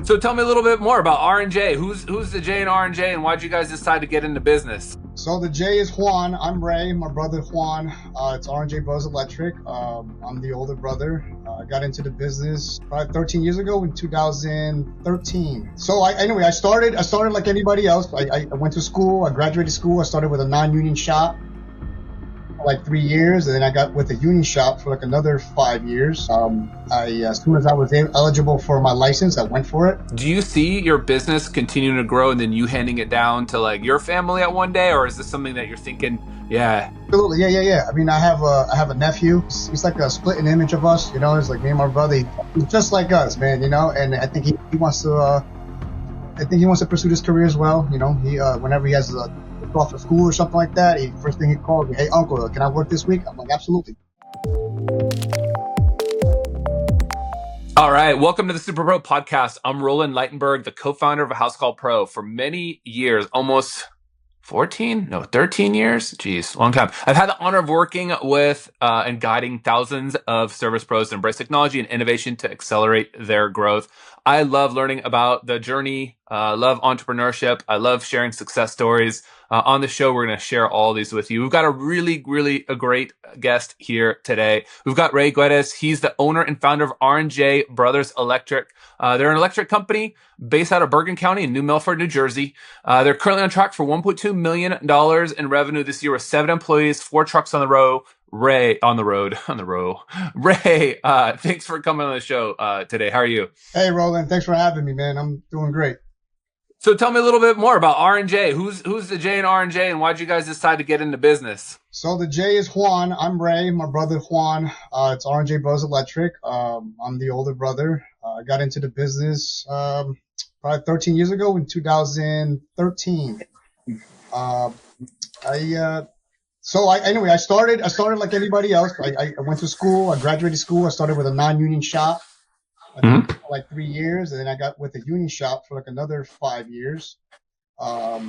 So tell me a little bit more about R&J. Who's the J in R&J, and why'd you guys decide to get into business? So the J is Juan. I'm Rey. My brother Juan. It's R&J Brothers Electric. I'm the older brother. I got into the business probably 13 years ago in 2013. So I started like anybody else. I went to school. I graduated school. I started with a non-union shop for like 3 years, and then I got with a union shop for like another 5 years. As soon as I was eligible for my license, I went for it. Do you see your business continuing to grow and then you handing it down to like your family at one day, or is this something that you're thinking, yeah? Absolutely, yeah. I mean, I have a nephew. He's like a splitting image of us, you know. It's like me and my brother. He's just like us, man, you know. And I think he wants to. I think he wants to pursue this career as well. You know, he whenever he has off of school or something like that, first thing he calls me, "Hey, uncle, can I work this week?" I'm like, absolutely. All right, welcome to the Superpro podcast. I'm Roland Ligtenberg, the co-founder of Housecall Pro. For many years, almost 13 years. Geez, long time. I've had the honor of working with and guiding thousands of service pros to embrace technology and innovation to accelerate their growth. I love learning about the journey. Love entrepreneurship. I love sharing success stories. On the show, we're going to share all these with you. We've got a really great guest here today. We've got Rey Guedes. He's the owner and founder of R&J Brothers Electric. They're an electric company based out of Bergen County in New Milford, New Jersey. They're currently on track for $1.2 million in revenue this year with 7 employees, 4 trucks on the road. Rey, thanks for coming on the show today. How are you? Hey, Roland. Thanks for having me, man. I'm doing great. So tell me a little bit more about R&J. Who's the J in R&J, and why'd you guys decide to get into business? So the J is Juan. I'm Rey. My brother Juan. It's R&J Brothers Electric. I'm the older brother. I got into the business probably 13 years ago in 2013. I started like anybody else. I went to school. I graduated school. I started with a non-union shop. For like 3 years, and then I got with a union shop for like another 5 years. As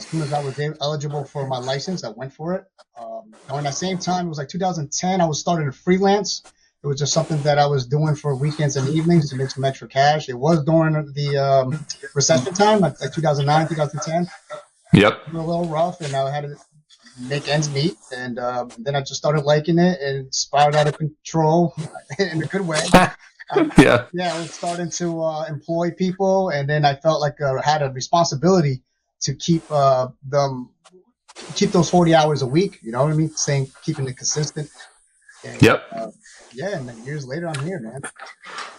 soon as I was eligible for my license, I went for it. At the same time, it was like 2010. I was starting to freelance. It was just something that I was doing for weekends and evenings to make some extra cash. It was during the recession time, like 2009, 2010. Yep. It was a little rough, and I had to make ends meet. And then I just started liking it, and it spiraled out of control in a good way. I was starting to employ people, and then I felt like I had a responsibility to keep those 40 hours a week. You know what I mean? Keeping it consistent. And, and then years later, I'm here, man.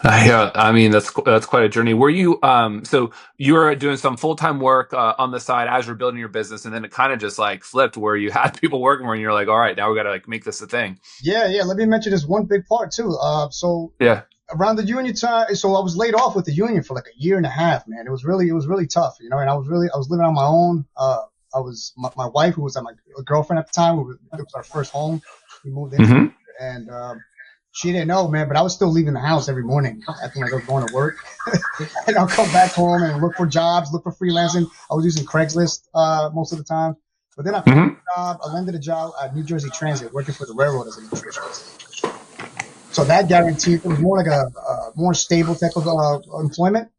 Yeah, I mean that's quite a journey. Were you so you were doing some full-time work on the side as you're building your business, and then it kind of just like flipped where you had people working where you're like, all right, now we got to like make this a thing. Yeah. Let me mention this one big part too. Around the union time, so I was laid off with the union for like a year and a half, man. It was really tough, you know. And I was living on my own. I was my wife, who was my girlfriend at the time. It was our first home. We moved in, and she didn't know, man. But I was still leaving the house every morning, acting like I was going to work. And I'll come back home and look for jobs, look for freelancing. I was using Craigslist most of the time. But then I found a job. I landed a job at New Jersey Transit, working for the railroad as an electrician. So that guaranteed, it was more like a more stable type of employment.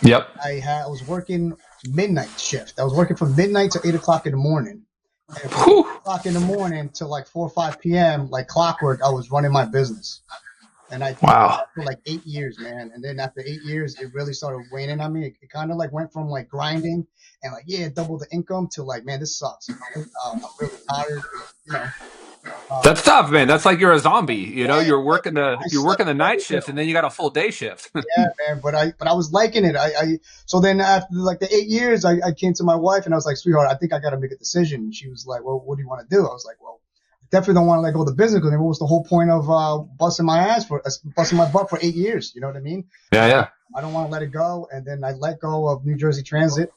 Yep. I was working midnight shift. I was working from midnight to 8 o'clock in the morning. And from 8 o'clock in the morning to like 4 or 5 p.m., like clockwork, I was running my business. And I did that for like 8 years, man. And then after 8 years, it really started waning on me. It kind of like went from like grinding and like, double the income to like, man, this sucks. I'm really tired, you know. That's tough, man. That's like you're a zombie. You know, you're working the night shift, and then you got a full day shift. Yeah, man. But I was liking it. So then after like the 8 years, I came to my wife and I was like, sweetheart, I think I got to make a decision. And she was like, well, what do you want to do? I was like, well, I definitely don't want to let go of the business, because what was the whole point of busting my butt for 8 years? You know what I mean? Yeah. I don't want to let it go. And then I let go of New Jersey Transit.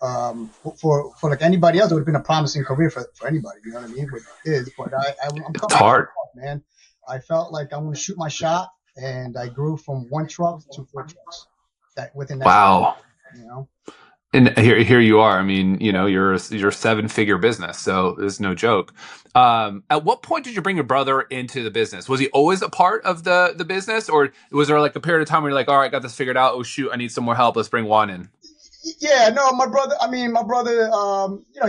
For like anybody else, it would have been a promising career for anybody. You know what I mean? But it is. But it's hard, man. I felt like I'm going to shoot my shot, and I grew from 1 truck to 4 trucks. Within that. Wow. You know. And here you are. I mean, you're a 7-figure business, so it's no joke. At what point did you bring your brother into the business? Was he always a part of the business, or was there like a period of time where you're like, all right, got this figured out. Oh shoot, I need some more help. Let's bring Juan in. Yeah, no, my brother, he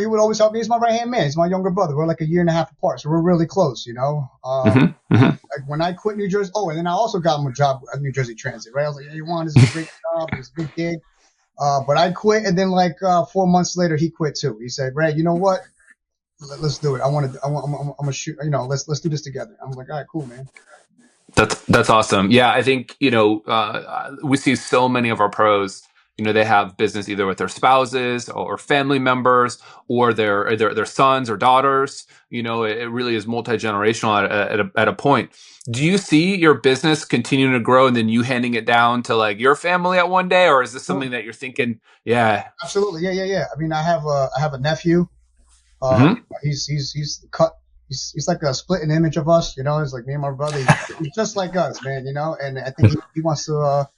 would always help me. He's my right-hand man. He's my younger brother. We're like a year and a half apart, so we're really close, Like when I quit New Jersey, and then I also got him a job at New Jersey Transit, right? I was like, hey, Juan, this is a great job. It's a good gig. But I quit, and then 4 months later, he quit too. He said, Ray, you know what? Let's do it. I'm gonna shoot, let's do this together. I'm like, all right, cool, man. That's awesome. Yeah, I think, we see so many of our pros, they have business either with their spouses or family members or their sons or daughters. It really is multi-generational at a point. Do you see your business continuing to grow and then you handing it down to like your family at one day, or is this something that you're thinking? Yeah, absolutely. Yeah. I mean, I have a nephew. He's cut. He's like a splitting image of us, It's like me and my brother. He's just like us, man, And I think he wants to.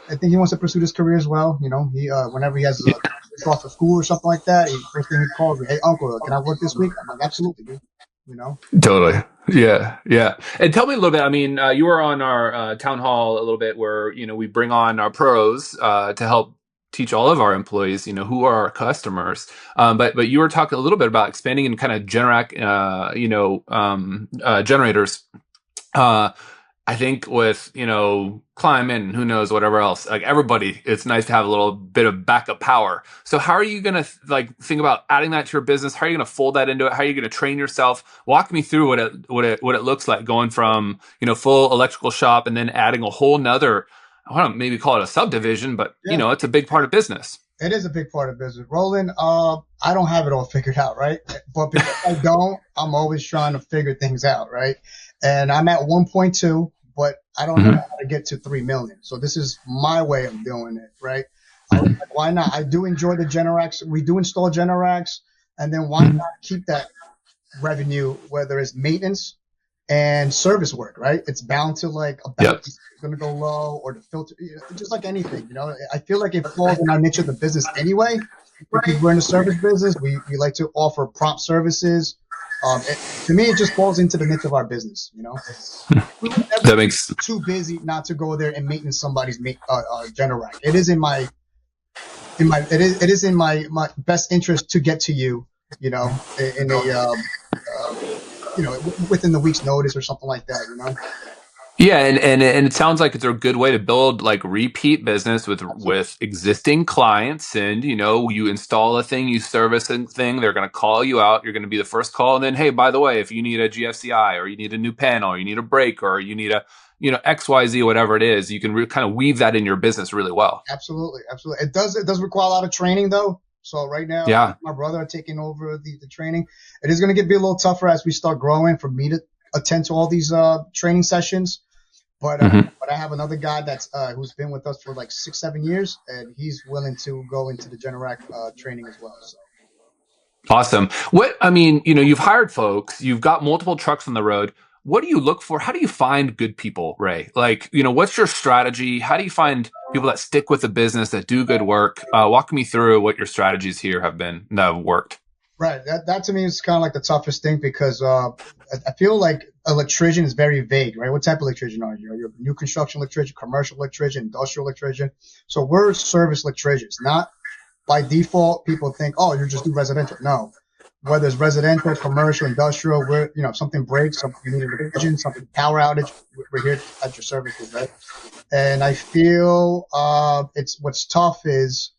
I think he wants to pursue his career as well. He whenever he has off of school or something like that, first thing he calls me, "Hey, uncle, can I work this week?" I'm like, "Absolutely, dude." Totally. Yeah. And tell me a little bit. I mean, you were on our town hall a little bit where we bring on our pros to help teach all of our employees, who are our customers. But you were talking a little bit about expanding and kind of generators. I think with, climate and who knows, whatever else, like everybody, it's nice to have a little bit of backup power. So how are you going to think about adding that to your business? How are you going to fold that into it? How are you going to train yourself? Walk me through what it looks like going from, full electrical shop and then adding a whole nother, I want to maybe call it a subdivision, but it's a big part of business. It is a big part of business. Roland, I don't have it all figured out, right? But because I don't, I'm always trying to figure things out, right? And I'm at 1.2, but I don't know how to get to 3 million. So this is my way of doing it, right? Why not? I do enjoy the Generacs. We do install Generacs, and then why not keep that revenue, whether it's maintenance and service work, right? It's bound to it's going to go low, or the filter, just like anything, I feel like it falls in our niche of the business anyway, because we're in the service business. We like to offer prompt services. To me, it just falls into the niche of our business, We would never that makes be too busy not to go there and maintenance somebody's Generac. It is in my best interest to get to you, in a within the week's notice or something like that, Yeah, and it sounds like it's a good way to build repeat business with existing clients. And you install a thing, you service a thing, they're going to call you out. You're going to be the first call, and then hey, by the way, if you need a GFCI or you need a new panel, or you need a brake, or you need a XYZ, whatever it is, you can kind of weave that in your business really well. Absolutely. It does require a lot of training though. So right now, my brother are taking over the training. It is going to be a little tougher as we start growing for me to attend to all these training sessions. But I have another guy that's who's been with us for 6-7 years, and he's willing to go into the Generac training as well. So. Awesome. You've hired folks, you've got multiple trucks on the road. What do you look for? How do you find good people, Ray? What's your strategy? How do you find people that stick with the business, that do good work? Walk me through what your strategies here have been that have worked. Right. That to me is kind of like the toughest thing, because I feel like electrician is very vague, right? What type of electrician are you? You're a new construction electrician, commercial electrician, industrial electrician. So we're service electricians. Not by default, people think, oh, you're just do residential. No. Whether it's residential, commercial, industrial, if something breaks, you need a revision, something power outage, we're here at your services, right? And I feel what's tough is,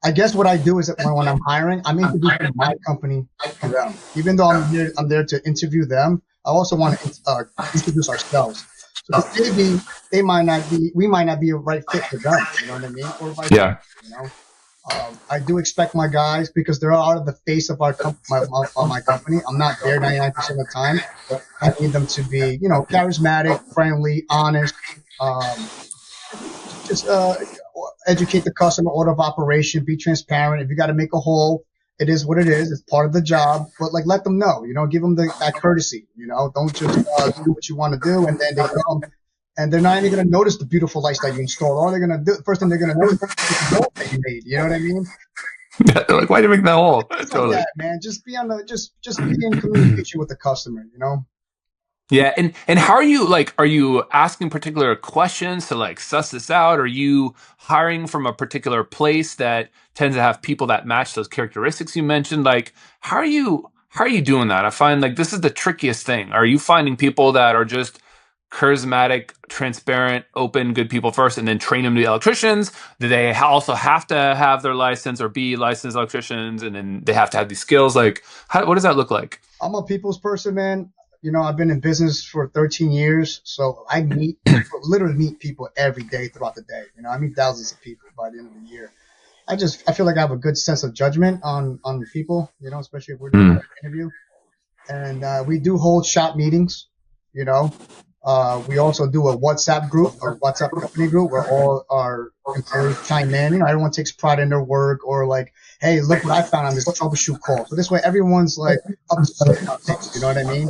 I guess what I do is that when I'm hiring, I'm introducing my company to them. Even though I'm there to interview them, I also want to introduce ourselves. So maybe we might not be a right fit for them. You know what I mean? Or vice versa, I do expect my guys, because they're out of the face of my company. I'm not there 99% of the time. I need them to be, charismatic, friendly, honest, just educate the customer, order of operation, be transparent. If you got to make a hole, it is what it is. It's part of the job, but let them know, give them that courtesy, don't just do what you want to do. And then they come and they're not even going to notice the beautiful lights that you installed. All they're going to do, first thing they're going to do is the bolt that you made. You know what I mean? They're like, why do you make that hole? Totally. Like that, man. Just be in communication with the customer, you know? Yeah, and how are you, like, are you asking particular questions to like suss this out? Are you hiring from a particular place that tends to have people that match those characteristics you mentioned? Like, how are you doing that? I find like this is the trickiest thing. Are you finding people that are just charismatic, transparent, open, good people first, and then train them to be electricians? Do they also have to have their license or be licensed electricians, and then they have to have these skills? Like, what does that look like? I'm a people's person, man. You know, I've been in business for 13 years, so I literally meet people every day throughout the day. You know, I meet thousands of people by the end of the year. I feel like I have a good sense of judgment on people, you know, especially if we're doing an interview. And we do hold shop meetings, you know. We also do a WhatsApp group or WhatsApp company group where all our employees chime in. You know, everyone takes pride in their work, or like, hey, look what I found on this troubleshoot call. So this way, everyone's like up to things. You know what I mean?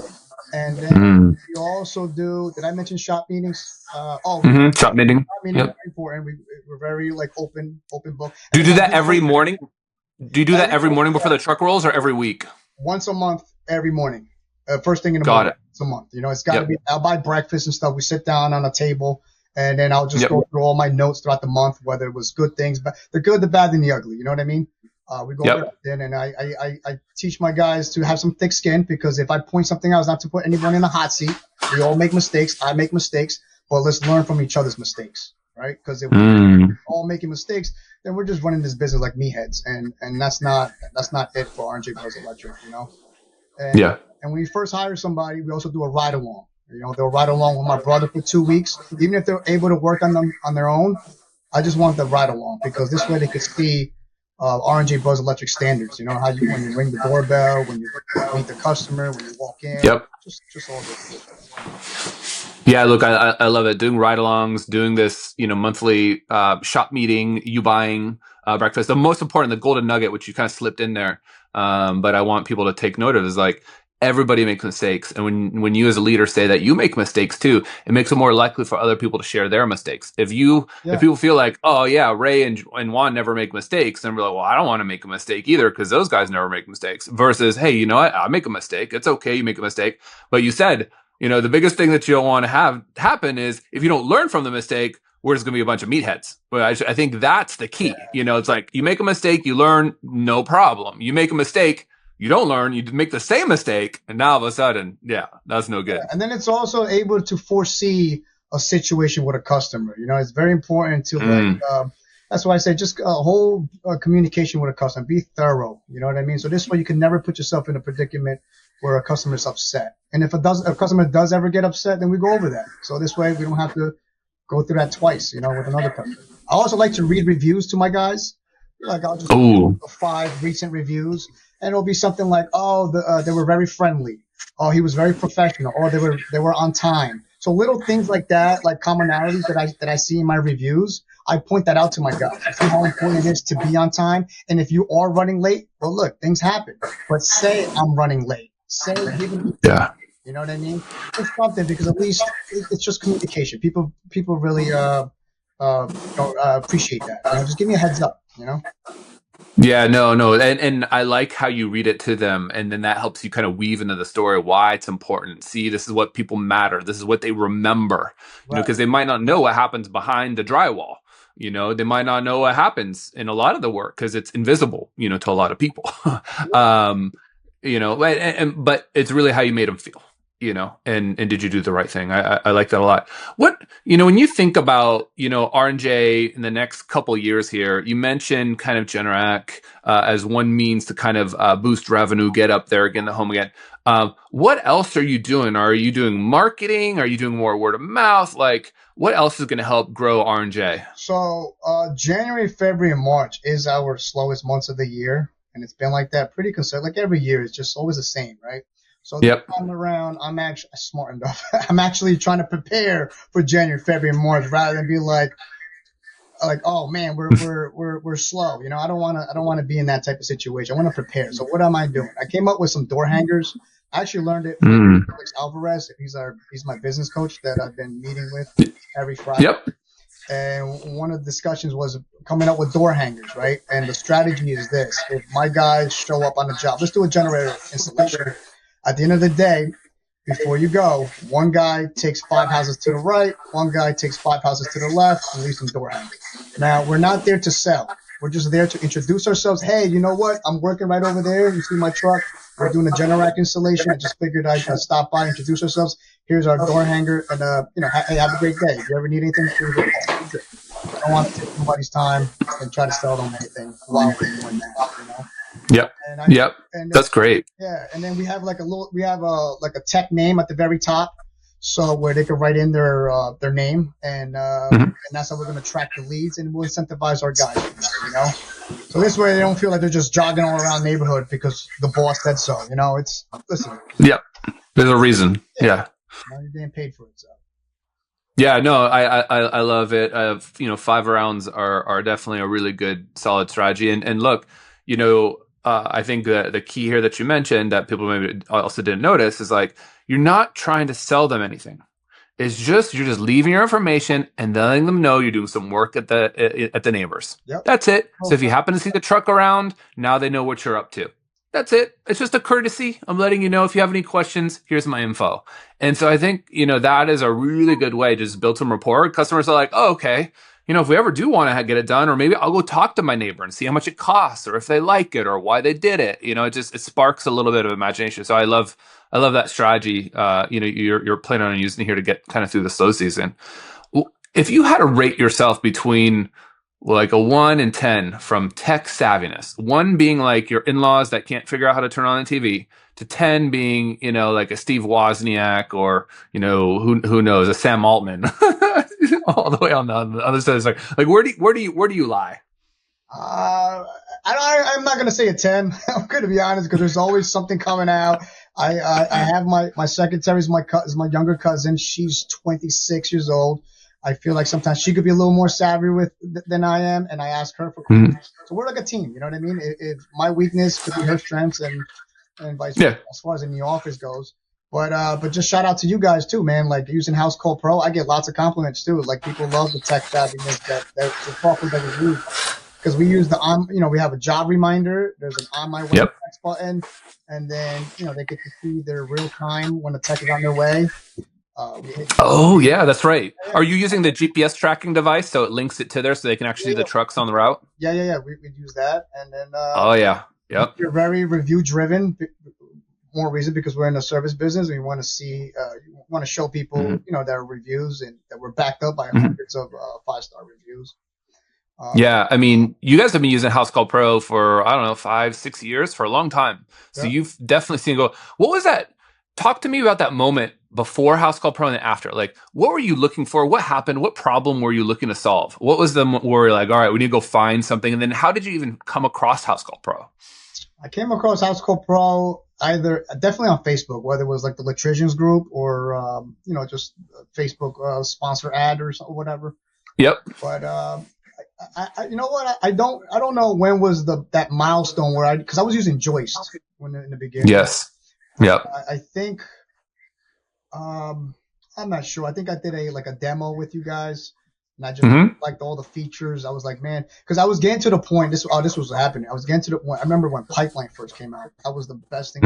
And then we also do. Did I mention shop meetings? Shop meeting. Shop meeting is very important. We're very like open book. Do you do that every morning? Do you do that every morning before the truck rolls, or every week? Once a month, every morning. First thing in the morning. Once a month. You know, it's got to be. I'll buy breakfast and stuff. We sit down on a table, and then I'll just go through all my notes throughout the month, whether it was good things, but the good, the bad, and the ugly. You know what I mean? We go over it, and I teach my guys to have some thick skin, because if I point something out, it's not to put anyone in the hot seat. We all make mistakes. I make mistakes, but let's learn from each other's mistakes, right? Because if we're all making mistakes, then we're just running this business like meatheads, and that's not it for R&J Brothers Electric, you know. And when we first hire somebody, we also do a ride along. You know, they'll ride along with my brother for 2 weeks, even if they're able to work on their own. I just want the ride along, because this way they could see R&J Brothers Electric standards. You know, how when you ring the doorbell, when you meet the customer, when you walk in. Just all this. Yeah, look, I love it. Doing ride-alongs, doing this, you know, monthly shop meeting, you buying breakfast. The most important, the golden nugget, which you kind of slipped in there, but I want people to take note of, is like, everybody makes mistakes. And when you as a leader say that you make mistakes too, it makes it more likely for other people to share their mistakes. If people feel like, oh yeah, Ray and Juan never make mistakes, then we're like, well, I don't want to make a mistake either, because those guys never make mistakes. Versus, hey, you know what? I make a mistake. It's okay. You make a mistake. But you said, you know, the biggest thing that you don't want to have happen is if you don't learn from the mistake, we're just going to be a bunch of meatheads. But I think that's the key. You know, it's like, you make a mistake, you learn, no problem. You make a mistake, you don't learn, you make the same mistake, and now all of a sudden, that's no good. And then it's also able to foresee a situation with a customer. You know, it's very important to that's why I say just a whole communication with a customer. Be thorough. You know what I mean? So this way you can never put yourself in a predicament where a customer is upset. And if a customer does ever get upset, then we go over that. So this way we don't have to go through that twice, you know, with another customer. I also like to read reviews to my guys. Like, I'll just read 5 recent reviews, and it'll be something like, they were very friendly. Oh, he was very professional. Or they were on time. So little things like that, like commonalities that I see in my reviews, I point that out to my guys. I see how important it is to be on time. And if you are running late, well, look, things happen. But say I'm running late. Say, give me you know what I mean? It's something, because at least it's just communication. People really appreciate that. You know, just give me a heads up, you know? Yeah, no. And I like how you read it to them, and then that helps you kind of weave into the story why it's important. See, this is what people matter. This is what they remember, you know, because they might not know what happens behind the drywall. You know, they might not know what happens in a lot of the work because it's invisible, you know, to a lot of people. You know, but it's really how you made them feel. You know, and did you do the right thing? I like that a lot. What, you know, when you think about, you know, R&J in the next couple of years here, you mentioned kind of Generac as one means to kind of boost revenue, get up there, get in the home again. What else are you doing? Are you doing marketing? Are you doing more word of mouth? Like, what else is going to help grow R&J? So January, February, and March is our slowest months of the year. And it's been like that pretty consistent. Like every year, it's just always the same, right? So this time around, I'm actually smart enough. I'm actually trying to prepare for January, February, and March, rather than be like, oh man, we're slow. You know, I don't want to be in that type of situation. I want to prepare. So what am I doing? I came up with some door hangers. I actually learned it from Alex Alvarez. He's my business coach that I've been meeting with every Friday. and one of the discussions was coming up with door hangers, right? And the strategy is this: if my guys show up on the job, let's do a generator installation. At the end of the day, before you go, one guy takes 5 houses to the right, one guy takes 5 houses to the left, and leaves some door hangers. Now, we're not there to sell. We're just there to introduce ourselves. Hey, you know what? I'm working right over there. You see my truck? We're doing a Generac installation. I just figured I'd stop by, introduce ourselves. Here's our door hanger, and hey, have a great day. If you ever need anything, I don't want to take anybody's time and try to sell them anything while we're doing that. Yep. And that's great. Yeah, and then we have like a tech name at the very top, so where they can write in their name, and that's how we're going to track the leads, and we'll incentivize our guys. So this way they don't feel like they're just jogging all around the neighborhood because the boss said so. It's listen. Yep. There's a reason. Yeah. You're getting paid for it, so. Yeah, no, I love it. 5 rounds are definitely a really good, solid strategy. And look, I think that the key here that you mentioned that people maybe also didn't notice is like, you're not trying to sell them anything. You're just leaving your information and letting them know you're doing some work at the neighbors. Yep. That's it. So if you happen to see the truck around, now they know what you're up to. That's it. It's just a courtesy. I'm letting you know if you have any questions, here's my info. And so I think, that is a really good way to just build some rapport. Customers are like, oh, okay. If we ever do want to get it done, or maybe I'll go talk to my neighbor and see how much it costs, or if they like it, or why they did it. It sparks a little bit of imagination. So I love that strategy. You're planning on using it here to get kind of through the slow season. If you had to rate yourself between like a 1 and 10 from tech savviness, 1 being like your in-laws that can't figure out how to turn on the TV, to 10 being, like a Steve Wozniak or, who knows, a Sam Altman, all the way on the other side. It's like where do you lie? I'm not going to say a 10. I'm going to be honest, because there's always something coming out. I have my secretary is my younger cousin. She's 26 years old. I feel like sometimes she could be a little more savvy than I am, and I ask her for questions. So we're like a team, you know what I mean? If my weakness could be her strengths, and vice versa, as far as in the office goes. But just shout out to you guys too, man. Like using Housecall Pro, I get lots of compliments too. Like people love the tech savviness that the software that we use, because we use we have a job reminder. There's an on my way text button, and then they get to see their real time when the tech is on their way. Yeah, that's right. Are you using the GPS tracking device so it links it to there so they can actually see the trucks on the route? Yeah. We use that, and then Yep. You're very review driven. More reason because we're in the service business. We want to see, want to show people, their reviews and that we're backed up by hundreds of 5-star reviews. Yeah, I mean, you guys have been using Housecall Pro for 5-6 years, for a long time. So you've definitely seen it go. What was that? Talk to me about that moment before Housecall Pro and then after. Like, what were you looking for? What happened? What problem were you looking to solve? What was the where you're like, all right, we need to go find something? And then how did you even come across Housecall Pro? I came across Housecall Pro definitely on Facebook, whether it was like the Electricians group or just Facebook sponsor ad or whatever. Yep. But I you know what? I don't know when was that milestone where because I was using Joist in the beginning. Yes. Yep. I think I'm not sure. I think I did a demo with you guys, and I just liked all the features. I was like, man, because I was getting to the point. This was happening. I was getting to the point. I remember when Pipeline first came out. That was the best thing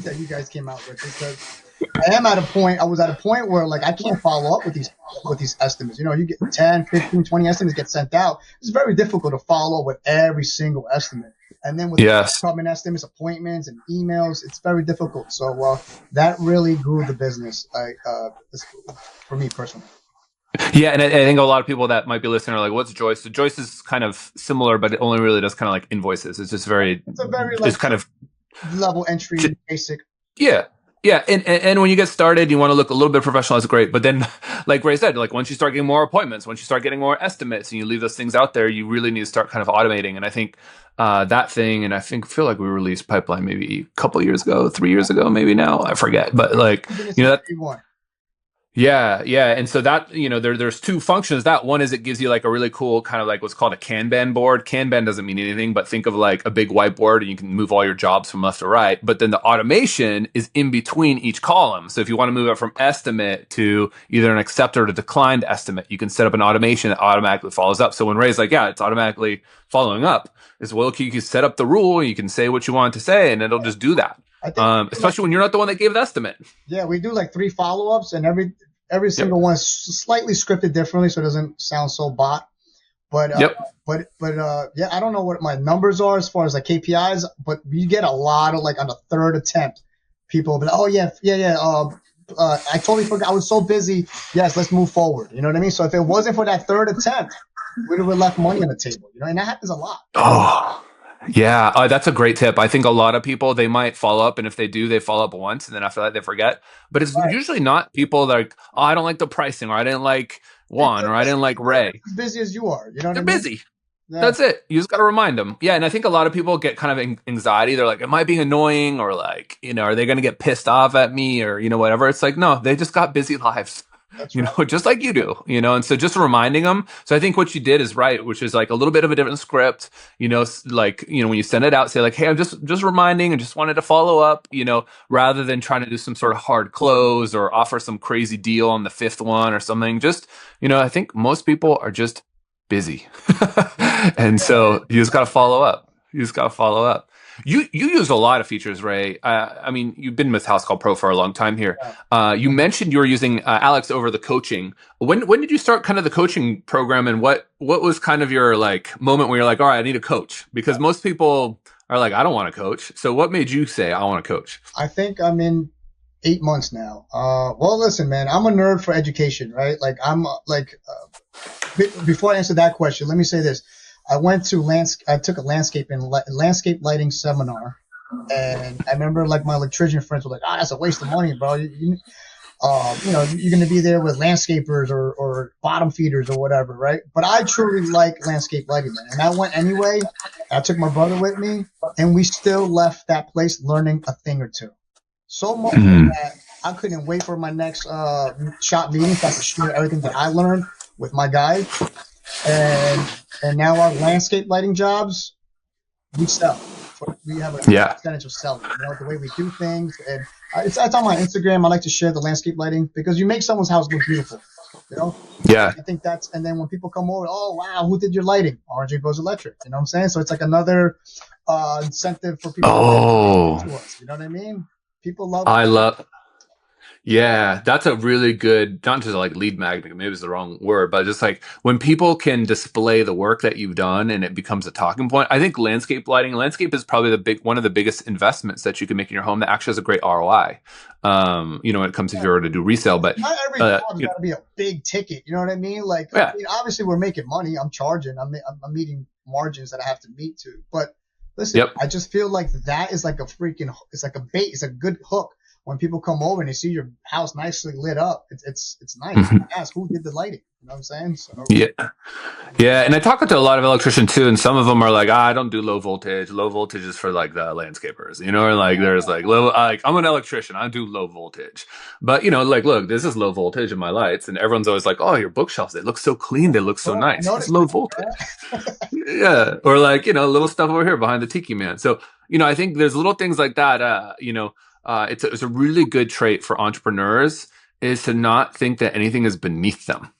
that you guys came out with, because I was at a point where like I can't follow up with these estimates. You get 10, 15, 20 estimates get sent out. It's very difficult to follow with every single estimate. And then with upcoming estimates, appointments, and emails, it's very difficult. So that really grew the business for me personally. Yeah, and I think a lot of people that might be listening are like, what's Joist? So Joist is kind of similar, but it only really does kind of like invoices. It's just it's kind of level entry, basic. Yeah. Yeah, and when you get started, you want to look a little bit professional. That's great. But then, like Ray said, like once you start getting more appointments, once you start getting more estimates, and you leave those things out there, you really need to start kind of automating. And I think that thing, and I feel like we released Pipeline maybe a couple years ago, 3 years ago, maybe now, I forget. But like, that. Yeah, yeah. And so that, there's two functions. That one is it gives you like a really cool kind of like what's called a Kanban board. Kanban doesn't mean anything, but think of like a big whiteboard and you can move all your jobs from left to right. But then the automation is in between each column. So if you want to move it from estimate to either an accepted or declined estimate, you can set up an automation that automatically follows up. So when Ray's like, yeah, it's automatically following up, is well, you can set up the rule, you can say what you want to say, and it'll just do that. Especially when you're not the one that gave the estimate. Yeah, we do like 3 follow-ups, and every single one is slightly scripted differently, so it doesn't sound so bot. But yeah, I don't know what my numbers are as far as like KPIs, but we get a lot of like on the third attempt, people will be like, oh yeah. I totally forgot. I was so busy. Yes, let's move forward. You know what I mean? So if it wasn't for that third attempt, we'd have left money on the table. And that happens a lot. Oh. Yeah, that's a great tip. I think a lot of people, they might follow up, and if they do, they follow up once, and then after that, they forget. But it's usually not people that are like, oh, I don't like the pricing, or I didn't like Juan, or I didn't like Ray. As busy as you are, They're busy. Yeah. That's it. You just got to remind them. Yeah, and I think a lot of people get kind of anxiety. They're like, am I being annoying? Or like, are they going to get pissed off at me? Or, whatever. It's like, no, they just got busy lives. That's right. Just like you do, and so just reminding them. So I think what you did is right, which is like a little bit of a different script, like, when you send it out, say like, hey, I'm just reminding and just wanted to follow up, rather than trying to do some sort of hard close or offer some crazy deal on the 5th one or something. Just, I think most people are just busy. And so you just got to follow up. You use a lot of features, Ray. I mean, you've been with Housecall Pro for a long time here. You mentioned you were using Alex over the coaching. When did you start kind of the coaching program, and what was kind of your like moment where you're like, all right, I need a coach? Because most people are like, I don't want to coach. So what made you say I want to coach? I think I'm in 8 months now. Well, listen, man, I'm a nerd for education, right? Like before I answer that question, let me say this. I took a landscape lighting seminar, and I remember like my electrician friends were like, that's a waste of money, bro. You're going to be there with landscapers or bottom feeders or whatever, right? But I truly like landscape lighting, man. And I went anyway. I took my brother with me, and we still left that place learning a thing or two. So much that I couldn't wait for my next shop meeting so I could share everything that I learned with my guy. And now our landscape lighting jobs, we sell. We have a percentage of selling. The way we do things, and it's on my Instagram. I like to share the landscape lighting because you make someone's house look beautiful. Yeah. I think and then when people come over, oh wow, who did your lighting? R&J Brothers Electric. You know what I'm saying? So it's like another incentive for people. To us. You know what I mean? People love. Yeah, that's a really good, not just like lead magnet, maybe it's the wrong word, but just like when people can display the work that you've done and it becomes a talking point. I think landscape is probably one of the biggest investments that you can make in your home that actually has a great ROI. When it comes to if you were to do resale, but not every job has got to be a big ticket. You know what I mean? Like, I mean, obviously we're making money. I'm charging. I'm meeting margins that I have to meet to. But listen, I just feel like that is like it's like a bait. It's a good hook. When people come over and they see your house nicely lit up, it's nice. Mm-hmm. Ask who did the lighting. You know what I'm saying? So, yeah. And I talk to a lot of electricians too, and some of them are like, I don't do low voltage. Low voltage is for like the landscapers, or like there's like low. Like I'm an electrician, I do low voltage. But like, look, this is low voltage in my lights, and everyone's always like, oh, your bookshelves, they look so clean, they look so nice. It's low voltage. Yeah, or like little stuff over here behind the tiki man. So I think there's little things like that. It's a really good trait for entrepreneurs is to not think that anything is beneath them,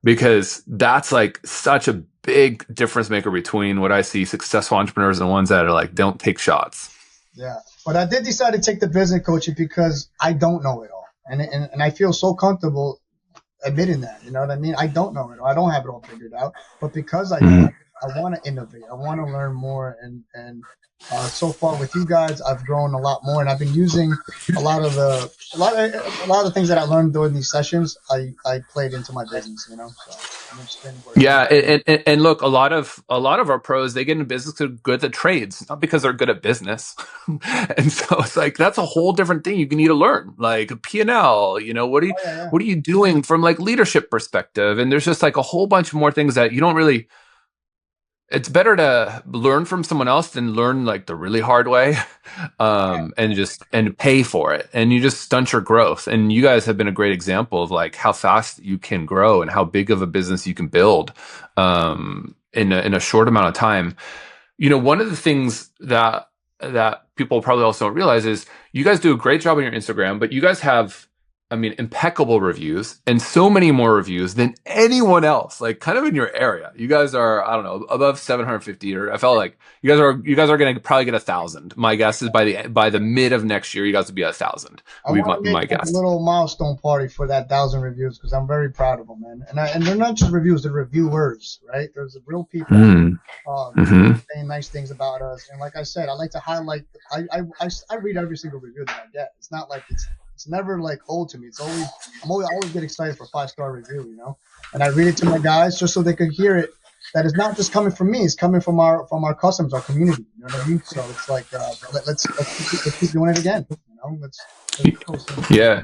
because that's like such a big difference maker between what I see successful entrepreneurs and ones that are like, don't take shots. Yeah. But I did decide to take the business coaching because I don't know it all. And I feel so comfortable admitting that, you know what I mean? I don't know it all. I don't have it all figured out, but because I want to innovate. I want to learn more, and so far with you guys, I've grown a lot more, and I've been using a lot of the things that I learned during these sessions. I played into my business, So and look, a lot of our pros, they get into business because they're good at the trades, not because they're good at business. And so it's like that's a whole different thing you need to learn, like P&L. What are you doing from like leadership perspective? And there's just like a whole bunch more things that you don't really. it's better to learn from someone else than learn like the really hard way, and pay for it, and you just stunt your growth. And you guys have been a great example of like how fast you can grow and how big of a business you can build, in a short amount of time. One of the things that people probably also don't realize is you guys do a great job on your Instagram, but you guys have, I mean, impeccable reviews and so many more reviews than anyone else, like kind of in your area. You guys are, I don't know, above 750, or I felt like you guys are going to probably get 1,000. My guess is by the mid of next year, you guys will be 1,000. I want to make like a little milestone party for that 1,000 reviews because I'm very proud of them, man. And they're not just reviews; they're reviewers, right? There's real people saying nice things about us. And like I said, I like to highlight. I read every single review that I get. It's not like it's never like old to me. It's always I always get excited for a 5-star review, and I read it to my guys just so they could hear it. That is not just coming from me; it's coming from our customers, our community. You know what I mean? So it's like let's keep doing it again. Let's yeah.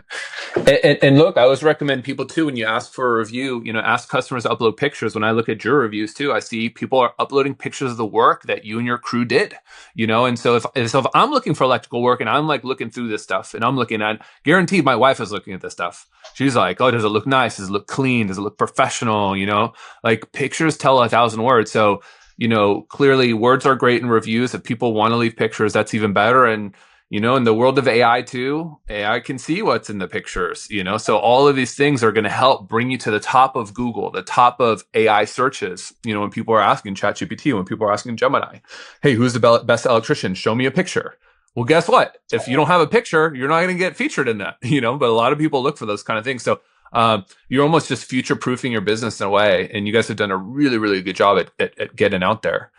And look, I always recommend people too, when you ask for a review, ask customers to upload pictures. When I look at your reviews too, I see people are uploading pictures of the work that you and your crew did, and so if I'm looking for electrical work and I'm like looking through this stuff and I'm looking at, guaranteed my wife is looking at this stuff. She's like, oh, does it look nice? Does it look clean? Does it look professional? Like pictures tell 1,000 words. So, clearly words are great in reviews. If people want to leave pictures, that's even better. And in the world of AI too, AI can see what's in the pictures, so all of these things are going to help bring you to the top of Google, the top of AI searches, when people are asking ChatGPT, when people are asking Gemini, hey, who's the best electrician? Show me a picture. Well, guess what? If you don't have a picture, you're not going to get featured in that, but a lot of people look for those kind of things. So you're almost just future-proofing your business in a way, and you guys have done a really, really good job at getting out there.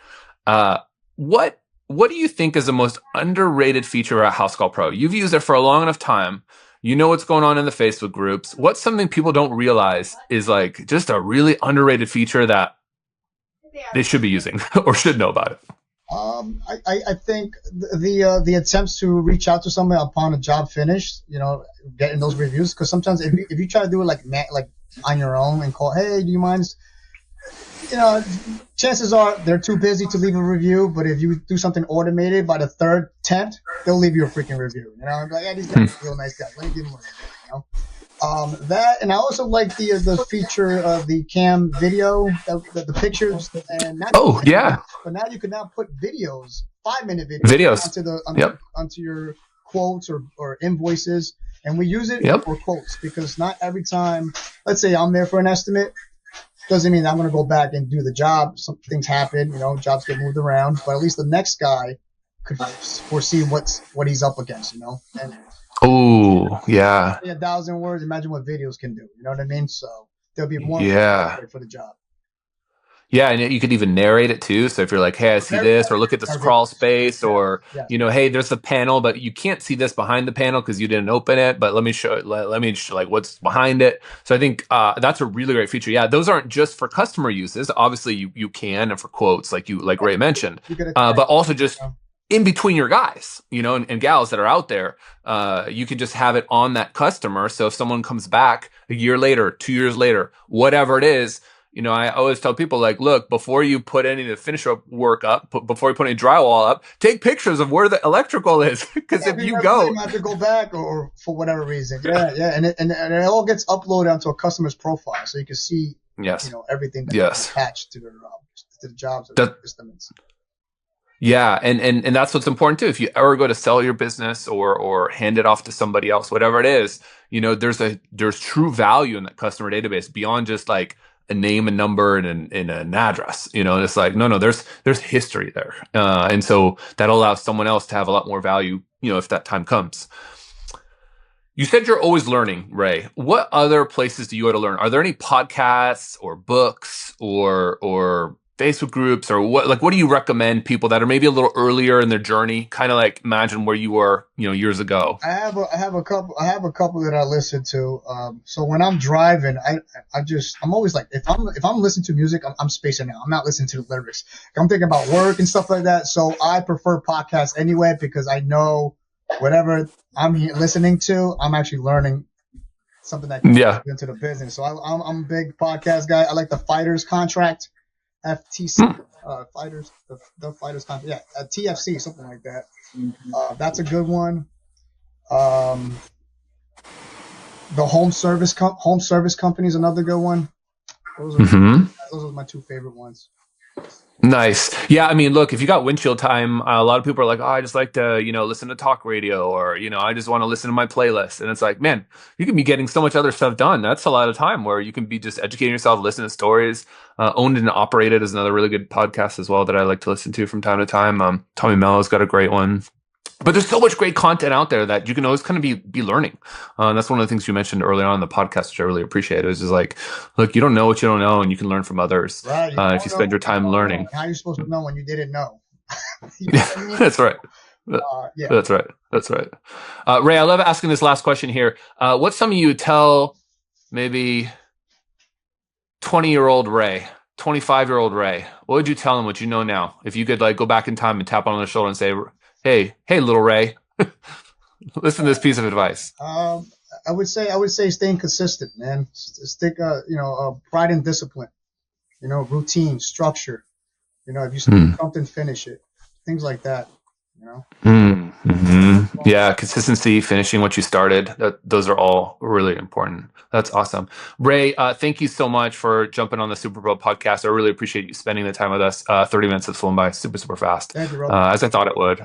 What do you think is the most underrated feature at Housecall Pro? You've used it for a long enough time. You know what's going on in the Facebook groups. What's something people don't realize is like just a really underrated feature that they should be using or should know about it? I think the attempts to reach out to somebody upon a job finished, getting those reviews, because sometimes if you try to do it like on your own and call, hey, do you mind? Chances are they're too busy to leave a review, but if you do something automated, by the third attempt, they'll leave you a freaking review. I'm like, yeah, these guys are real nice guys. Let me give them a review. That, and I also like the feature of the cam video, the pictures, and but now you can put videos, 5-minute videos onto your quotes or invoices, and we use it for quotes because not every time. Let's say I'm there for an estimate. Doesn't mean I'm going to go back and do the job. Some things happen, jobs get moved around, but at least the next guy could foresee what he's up against, And oh, yeah. 1,000 words. Imagine what videos can do. You know what I mean? So there'll be more for the job. Yeah, and you could even narrate it too. So if you're like, hey, I see this, or look at this crawl space, or hey, there's the panel, but you can't see this behind the panel because you didn't open it. But let me show like what's behind it. So I think that's a really great feature. Yeah, those aren't just for customer uses. Obviously, you can, and for quotes, like Ray mentioned, but also just in between your guys, and gals that are out there, you can just have it on that customer. So if someone comes back a year later, 2 years later, whatever it is. I always tell people, like, look, before you put any of the finish work up, before you put any drywall up, take pictures of where the electrical is. Because if you go, have to go back or for whatever reason. Yeah. And it all gets uploaded onto a customer's profile. So you can see, everything that's attached to the jobs or the estimates. Yeah. And that's what's important too. If you ever go to sell your business or hand it off to somebody else, whatever it is, there's true value in that customer database beyond just like a name and number and an address, it's like, no, there's history there. And so that allows someone else to have a lot more value, if that time comes. You said you're always learning, Ray. What other places do you go to learn? Are there any podcasts or books or Facebook groups or what do you recommend people that are maybe a little earlier in their journey, kind of like imagine where you were, years ago? I have a couple that I listen to. So when I'm driving, I'm always like, if I'm listening to music, I'm spacing out. I'm not listening to the lyrics. I'm thinking about work and stuff like that. So I prefer podcasts anyway, because I know whatever I'm listening to, I'm actually learning something that can get into the business. So I'm a big podcast guy. I like the Fighters Contract. FTC. Fighters, the Fighters Conference. Yeah, TFC, something like that. That's a good one. The home service company is another good one. Those are my two favorite ones. Nice. Yeah, I mean, look, if you got windshield time, a lot of people are like, oh, I just like to, listen to talk radio, or, I just want to listen to my playlist. And it's like, man, you can be getting so much other stuff done. That's a lot of time where you can be just educating yourself, listening to stories. Owned and Operated is another really good podcast as well that I like to listen to from time to time. Tommy Mello's got a great one. But there's so much great content out there that you can always kind of be learning. That's one of the things you mentioned earlier on in the podcast, which I really appreciate. It was just like, look, you don't know what you don't know, and you can learn from others if you spend your time learning. How are you supposed to know when you didn't know? That's right. That's right. That's right. Ray, I love asking this last question here. What's something you would tell maybe 20-year-old Ray, 25-year-old Ray? What would you tell him what you know now? If you could go back in time and tap on the shoulder and say, Hey, little Ray, listen to this piece of advice. I would say staying consistent, man. Stick, pride and discipline, routine, structure. If you start something, finish it. Things like that, Yeah, consistency, finishing what you started. Those are all really important. That's awesome. Ray, thank you so much for jumping on the Superpro podcast. I really appreciate you spending the time with us. 30 minutes has flown by super, super fast. Thank you, as I thought it would.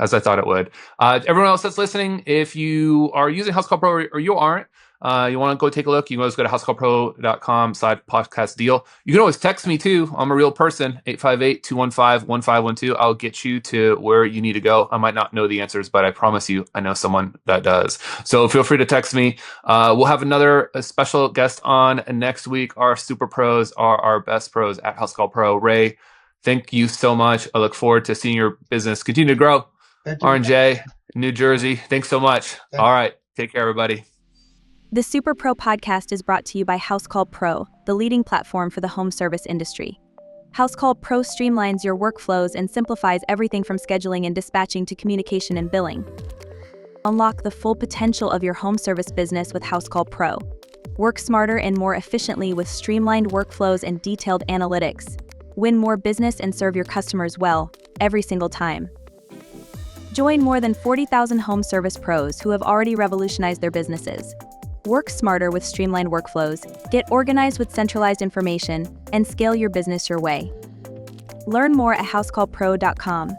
Everyone else that's listening, if you are using Housecall Pro or you aren't, you want to go take a look, you can always go to housecallpro.com/podcast deal. You can always text me too. I'm a real person, 858-215-1512. I'll get you to where you need to go. I might not know the answers, but I promise you, I know someone that does. So feel free to text me. We'll have another special guest on next week. Our super pros are our best pros at Housecall Pro. Ray, thank you so much. I look forward to seeing your business continue to grow. R&J, New Jersey, thanks so much. All right, take care, everybody. The Superpro podcast is brought to you by Housecall Pro, the leading platform for the home service industry. Housecall Pro streamlines your workflows and simplifies everything from scheduling and dispatching to communication and billing. Unlock the full potential of your home service business with Housecall Pro. Work smarter and more efficiently with streamlined workflows and detailed analytics. Win more business and serve your customers well, every single time. Join more than 40,000 home service pros who have already revolutionized their businesses. Work smarter with streamlined workflows, get organized with centralized information, and scale your business your way. Learn more at housecallpro.com.